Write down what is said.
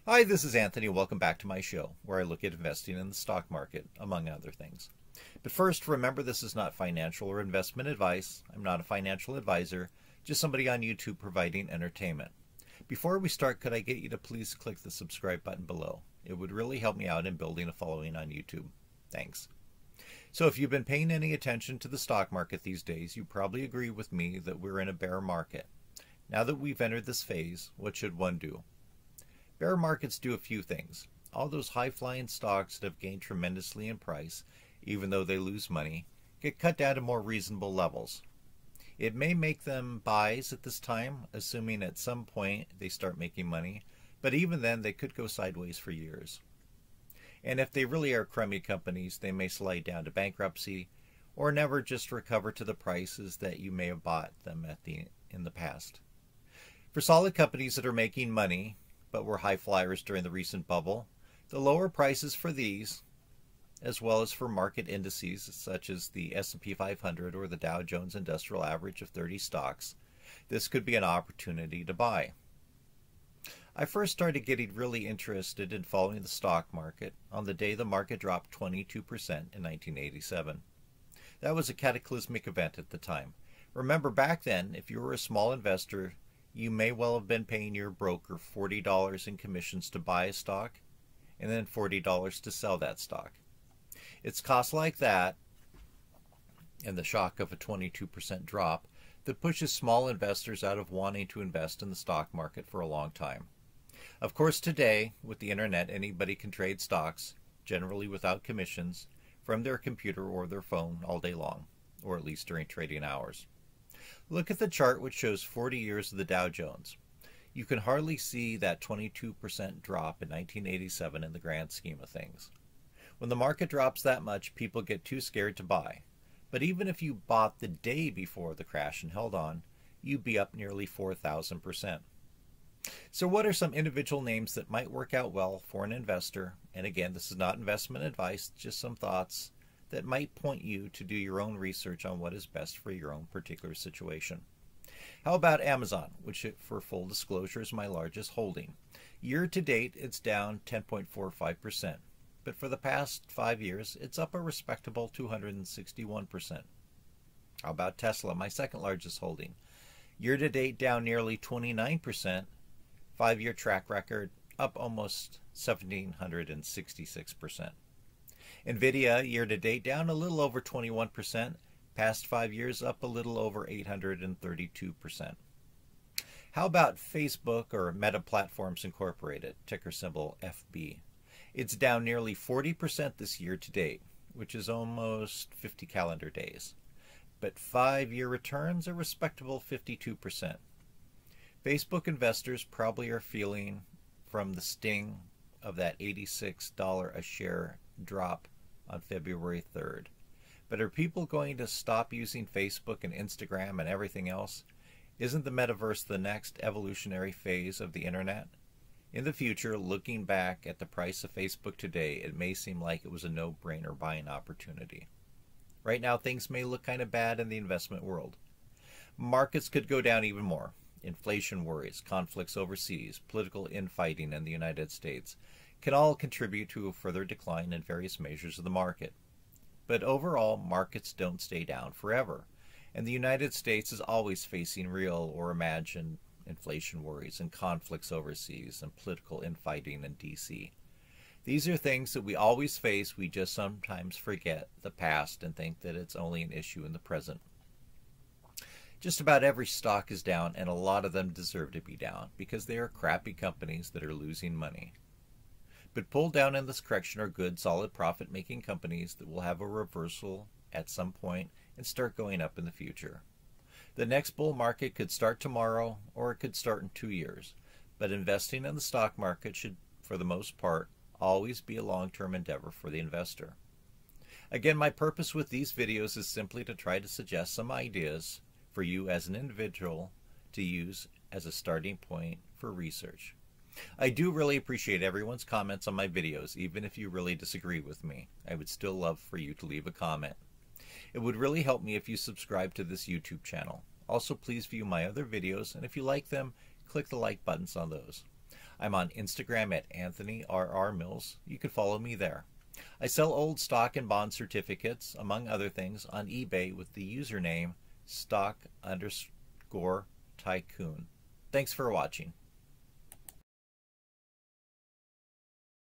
Hi, this is Anthony. Welcome back to my show, where I look at investing in the stock market, among other things. But first, remember this is not financial or investment advice. I'm not a financial advisor, just somebody on YouTube providing entertainment. Before we start, could I get you to please click the subscribe button below? It would really help me out in building a following on YouTube. Thanks. So if you've been paying any attention to the stock market these days, you probably agree with me that we're in a bear market. Now that we've entered this phase, what should one do? Bear markets do a few things. All those high-flying stocks that have gained tremendously in price, even though they lose money, get cut down to more reasonable levels. It may make them buys at this time, assuming at some point they start making money, but even then they could go sideways for years. And if they really are crummy companies, they may slide down to bankruptcy or never just recover to the prices that you may have bought them at in the past. For solid companies that are making money, but were high flyers during the recent bubble, the lower prices for these, as well as for market indices such as the S&P 500 or the Dow Jones Industrial Average of 30 stocks, this could be an opportunity to buy. I first started getting really interested in following the stock market on the day the market dropped 22% in 1987. That was a cataclysmic event at the time. Remember, back then, if you were a small investor, you may well have been paying your broker $40 in commissions to buy a stock and then $40 to sell that stock. It's costs like that and the shock of a 22% drop that pushes small investors out of wanting to invest in the stock market for a long time. Of course, today, with the internet, anybody can trade stocks, generally without commissions, from their computer or their phone all day long, or at least during trading hours. Look at the chart which shows 40 years of the Dow Jones. You can hardly see that 22% drop in 1987 in the grand scheme of things. When the market drops that much, people get too scared to buy. But even if you bought the day before the crash and held on, you'd be up nearly 4,000%. So what are some individual names that might work out well for an investor? And again, this is not investment advice, just some thoughts that might point you to do your own research on what is best for your own particular situation. How about Amazon, which for full disclosure is my largest holding? Year to date, it's down 10.45%, but for the past 5 years, it's up a respectable 261%. How about Tesla, my second largest holding? Year to date, down nearly 29%, 5-year track record, up almost 1,766%. NVDA year to date down a little over 21%, past 5 years up a little over 832%. How about Facebook or Meta Platforms Incorporated, ticker symbol FB? It's down nearly 40% this year to date, which is almost 50 calendar days. But 5-year returns a respectable 52%. Facebook investors probably are feeling from the sting of that $86 a share drop on February 3rd. But are people going to stop using Facebook and Instagram and everything else? Isn't the metaverse the next evolutionary phase of the internet? In the future, looking back at the price of Facebook today, it may seem like it was a no-brainer buying opportunity. Right now, things may look kind of bad in the investment world. Markets could go down even more. Inflation worries, conflicts overseas, political infighting in the United States can all contribute to a further decline in various measures of the market. But overall, markets don't stay down forever, and the United States is always facing real or imagined inflation worries and conflicts overseas and political infighting in D.C. These are things that we always face. We just sometimes forget the past and think that it's only an issue in the present. Just about every stock is down, and a lot of them deserve to be down because they are crappy companies that are losing money. But pulled down in this correction are good, solid profit-making companies that will have a reversal at some point and start going up in the future. The next bull market could start tomorrow, or it could start in 2 years. But investing in the stock market should, for the most part, always be a long-term endeavor for the investor. Again, my purpose with these videos is simply to try to suggest some ideas for you as an individual to use as a starting point for research. I do really appreciate everyone's comments on my videos, even if you really disagree with me. I would still love for you to leave a comment. It would really help me if you subscribe to this YouTube channel. Also, please view my other videos, and if you like them, click the like buttons on those. I'm on Instagram at Anthony R.R. Mills. You can follow me there. I sell old stock and bond certificates, among other things, on eBay with the username stock_tycoon. Thanks for watching.